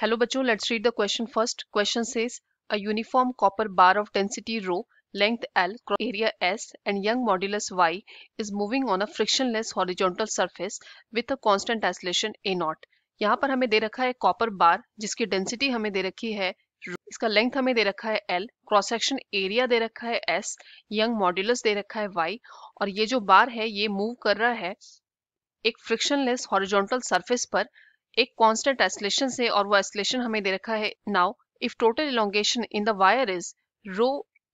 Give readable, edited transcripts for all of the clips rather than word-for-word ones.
Hello बच्चों, let's read the question first. Question says a uniform copper bar of density rho, length L, cross area S and Young modulus Y is moving on a frictionless horizontal surface with a constant acceleration A naught. यहाँ पर हमें दे रखा है copper बार जिसकी density हमें दे रखी है rho, इसका लेंथ हमें दे रखा है L, क्रॉस सेक्शन एरिया दे रखा है S, यंग मॉड्यूलस दे रखा है Y और ये जो बार है ये मूव कर रहा है एक फ्रिक्शनलेस हॉरिजॉन्टल सरफेस पर एक कांस्टेंट एक्सेलरेशन से और वो एक्सेलरेशन हमें दे रखा है now if total elongation in the wire is rho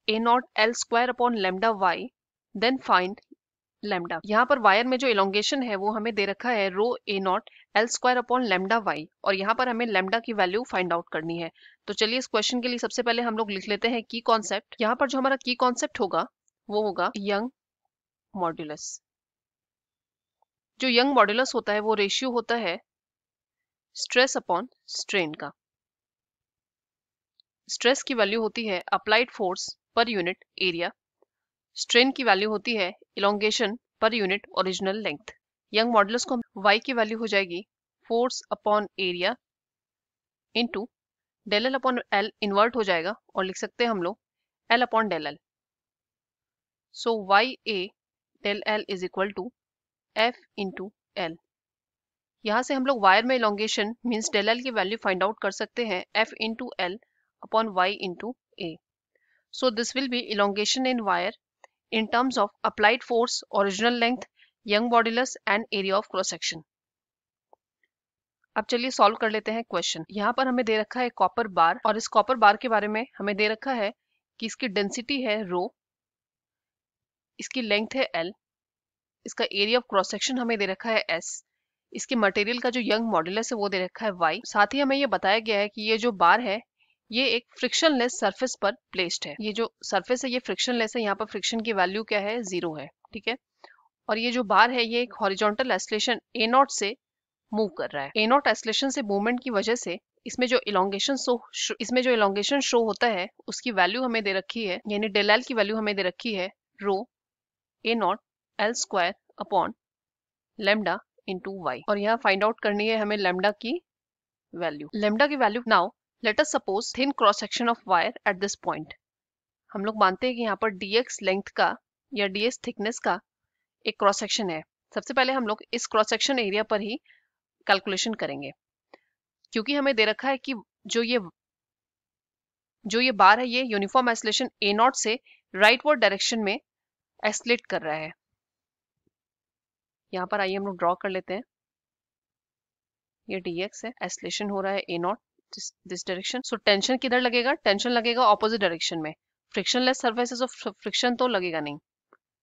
A naught L square upon lambda Y then find lambda. यहाँ पर वायर में जो इलोंगेशन है वो हमें दे रखा है रो ए naught L square upon lambda Y और यहाँ पर हमें लैम्डा की वैल्यू फाइंड आउट करनी है। तो चलिए इस क्वेश्चन के लिए सबसे पहले हम लोग लिख लेते हैं की कॉन्सेप्ट। यहाँ पर जो हमारा की कॉन्सेप्ट होगा वो होगा यंग मॉड्यूलस। जो यंग मॉड्यूलस होता है वो रेशियो होता है स्ट्रेस अपॉन स्ट्रेन का। स्ट्रेस की वैल्यू होती है अप्लाइड फोर्स पर यूनिट एरिया, स्ट्रेन की वैल्यू होती है इलोंगेशन पर unit original length. Young modulus को y की वैल्यू हो जाएगी force upon area into del L upon L invert हो जाएगा और लिख सकते हैं हम लोग L upon del L. So Y A del L is equal to F into L. यहाँ से हम लोग वायर में इलोंगेशन मीन्स डेल एल की वैल्यू फाइंड आउट कर सकते हैं F into L upon Y into A. So this will be elongation in wire in terms of applied force, original length, Young modulus and area of cross section. अब चलिए solve कर लेते हैं question. यहाँ पर हमें दे रखा है कॉपर बार और इस कॉपर बार के बारे में हमें दे रखा है कि इसकी डेंसिटी है रो, इसकी लेंथ है एल, इसका एरिया ऑफ क्रॉस सेक्शन हमें दे रखा है एस, इसके मटेरियल का जो यंग मॉड्यूलस है वो दे रखा है वाई। साथ ही हमें ये बताया गया है कि ये जो बार है ये एक फ्रिक्शनलेस सरफेस पर प्लेस्ड है। ये जो सरफेस है ये फ्रिक्शनलेस है, यहाँ पर फ्रिक्शन की वैल्यू क्या है 0 है, ठीक है। और ये जो बार है ये एक हॉरिजॉन्टल एक्सेलरेशन ए नॉट से मूव कर रहा है। ए नॉट एक्सेलरेशन से मूवमेंट की वजह से इसमें जो इलोंगेशन शो होता है उसकी वैल्यू हमें दे रखी है, यानी डेल एल की वैल्यू हमें दे रखी है रो ए naught L square upon lambda into Y और यहाँ फाइंड आउट करनी है हमें लेमडा की value. Now let us suppose thin cross section of wire at this point. हम लोग मानते हैं कि यहाँ पर dx लेंथ का या ds थिकनेस का एक क्रॉस सेक्शन है। सबसे पहले हम लोग इस क्रॉस सेक्शन एरिया पर ही कैलकुलेशन करेंगे क्योंकि हमें दे रखा है कि जो ये बार है ये यूनिफॉर्म एक्सेलरेशन ए नॉट से राइटवर्ड डायरेक्शन में एक्सलेट कर रहा है। यहाँ पर आइए हम लोग ड्रॉ कर लेते हैं। ये dx है, एक्सेलरेशन हो रहा है A naught this direction. So tension किधर लगेगा? टेंशन लगेगा ऑपोजिट डायरेक्शन में। फ्रिक्शनलेस सर्फेसेस ऑफ फ्रिक्शन तो लगेगा नहीं।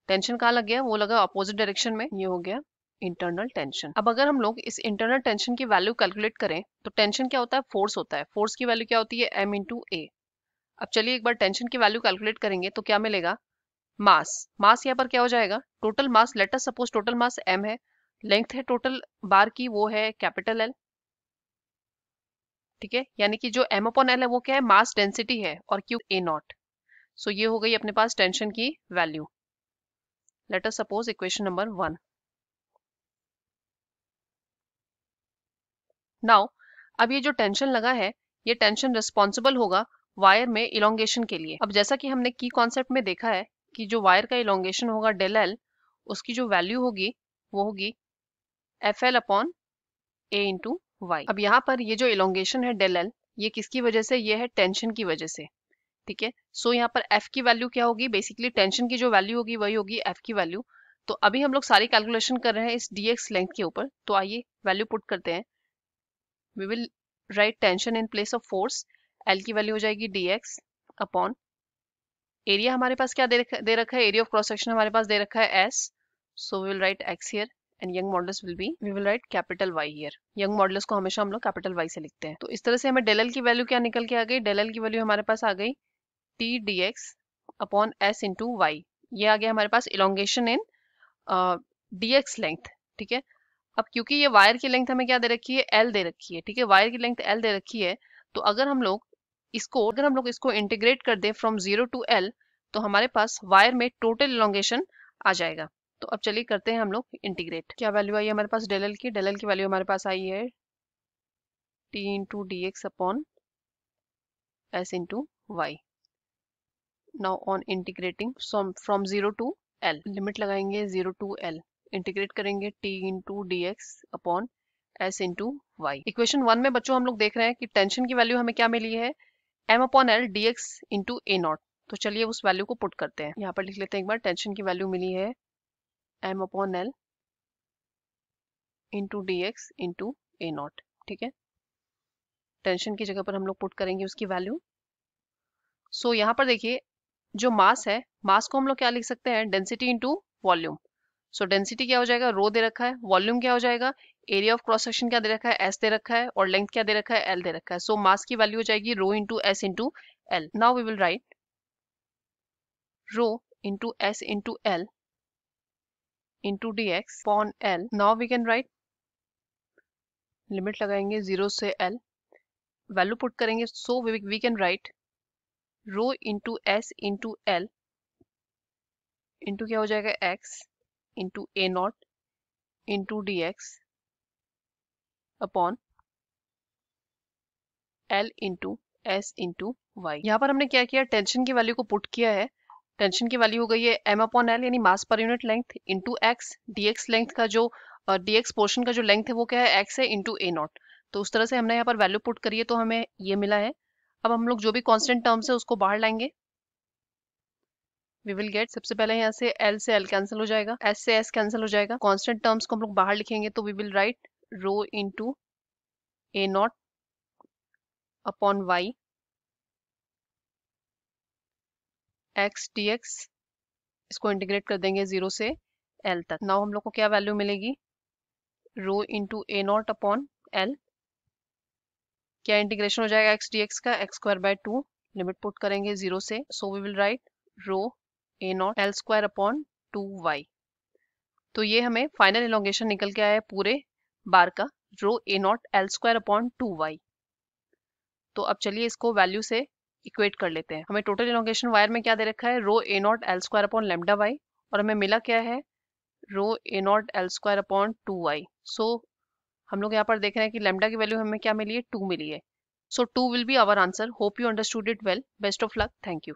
टेंशन कहाँ लग गया? वो लगा अपोजिट डायरेक्शन में। ये हो गया इंटरनल टेंशन। अब अगर हम लोग इस इंटरनल टेंशन की वैल्यू कैलकुलेट करें तो टेंशन क्या होता है? फोर्स होता है। फोर्स की वैल्यू क्या होती है? m इंटू ए। अब चलिए एक बार टेंशन की वैल्यू कैलकुलेट करेंगे तो क्या मिलेगा? मास यहाँ पर क्या हो जाएगा? Total mass, late us suppose total mass m है, लेंथ है टोटल बार की वो है कैपिटल L, ठीक है। यानी कि जो m अपॉन एल है वो क्या है? मास डेंसिटी है और क्यू ए नॉट। सो ये हो गई अपने पास टेंशन की value. Late us suppose equation number 1। Now अब ये जो टेंशन लगा है ये टेंशन रिस्पॉन्सिबल होगा वायर में इलोंगेशन के लिए। अब जैसा कि हमने की कॉन्सेप्ट में देखा है कि जो वायर का इलोंगेशन होगा डेल एल, उसकी जो वैल्यू होगी वो होगी एफ एल अपॉन ए इंटू वाई। अब यहाँ पर ये जो इलोंगेशन है डेल एल ये किसकी वजह से? ये है टेंशन की वजह से, ठीक है। सो यहाँ पर एफ की वैल्यू क्या होगी? बेसिकली टेंशन की जो वैल्यू होगी वही होगी एफ की वैल्यू। तो अभी हम लोग सारी कैलकुलेशन कर रहे हैं इस dx लेंथ के ऊपर, तो आइए वैल्यू पुट करते हैं। We will write tension in place of force. L की वैल्यू हो जाएगी dx अपॉन एरिया हमारे पास क्या दे रखा है? एरिया ऑफ क्रॉस सेक्शन हमारे पास दे रखा है s, so we will write x here and Young modulus will be, we will write capital y here. Young modulus को हमेशा हम लोग कैपिटल y से लिखते हैं। तो इस तरह से हमें डेल एल की वैल्यू क्या निकल के आ गई? डेल एल की वैल्यू हमारे पास आ गई t dx upon s into Y. ये आ गया हमारे पास इलोंगेशन इन dx लेंथ, ठीक है। अब क्योंकि ये वायर की लेंथ हमें क्या दे रखी है? l दे रखी है, ठीक है। वायर की लेंथ l दे रखी है, तो अगर हम लोग इसको इंटीग्रेट कर दें फ्रॉम 0 टू l तो हमारे पास वायर में टोटल इलोंगेशन आ जाएगा। तो अब चलिए करते हैं हम लोग इंटीग्रेट। क्या वैल्यू आई है हमारे पास डेल एल की? डेल एल की वैल्यू हमारे पास आई है t into D x upon s into Y. Now on integrating from 0 to l, limit लगाएंगे 0 टू l, इंटीग्रेट करेंगे t into D x upon s into Y. Equation 1 में बच्चों हम लोग देख रहे हैं कि टेंशन की वैल्यू हमें क्या मिली है, m upon l D x into A not. तो चलिए उस वैल्यू को पुट करते हैं। यहाँ पर लिख लेते हैं एक बार, टेंशन की वैल्यू मिली है m upon l into D x into A not. ठीक है, टेंशन की जगह पर हम लोग पुट करेंगे उसकी वैल्यू। सो यहाँ पर देखिए जो मास है, मास को हम लोग क्या लिख सकते हैं, डेंसिटी इंटू वॉल्यूम। सो डेंसिटी क्या हो जाएगा, रो दे रखा है, वॉल्यूम क्या हो जाएगा, एरिया ऑफ क्रॉस सेक्शन क्या दे रखा है, एस दे रखा है, और लेंथ क्या दे रखा है, एल दे रखा है। सो मास की वैल्यू हो जाएगी rho into S into L. Now we will write rho into S into L into D x upon L. Now we can write, limit लगाएंगे 0 से एल, वैल्यू पुट करेंगे। So we can write rho into S into L into क्या हो जाएगा, X into ए naught into D x upon L into S into Y. यहाँ पर हमने क्या किया, टेंशन की वैल्यू को पुट किया है। टेंशन की वैल्यू हो गई है m अपॉन एल यानी mass per unit length into X, dx length का जो dx पोर्शन का जो लेंथ है वो क्या है, x है इंटू ए नॉट। तो उस तरह से हमने यहाँ पर वैल्यू पुट करी है तो हमें ये मिला है। अब हम लोग जो भी कांस्टेंट टर्म्स है उसको बाहर लाएंगे। वी विल गेट, सबसे पहले यहाँ से l कैंसिल हो जाएगा, s से s कैंसिल हो जाएगा, कांस्टेंट टर्म्स को हम लोग बाहर लिखेंगे तो we will write rho into A naught upon Y x D x, इसको इंटीग्रेट कर देंगे 0 से l तक। नाउ हम लोग को क्या वैल्यू मिलेगी, रो इंटू ए नॉट अपॉन l, क्या इंटीग्रेशन हो जाएगा एक्स डी एक्स का, X square by 2, limit put करेंगे 0 से। So we will write rho A naught L square upon 2y। तो ये हमें फाइनल इलोंगेशन निकल के आया है पूरे बार का, रो ए naught L square upon 2y। तो अब चलिए इसको वैल्यू से इक्वेट कर लेते हैं। हमें टोटल इलोंगेशन वायर में क्या दे रखा है, रो ए naught L square upon lambda Y, और हमें मिला क्या है, रो ए naught L square upon 2y। So हम लोग यहाँ पर देख रहे हैं कि लेमडा की वैल्यू हमें क्या मिली है, 2 मिली है। So 2 will be our answer. Hope you understood it well. Best of luck. Thank you.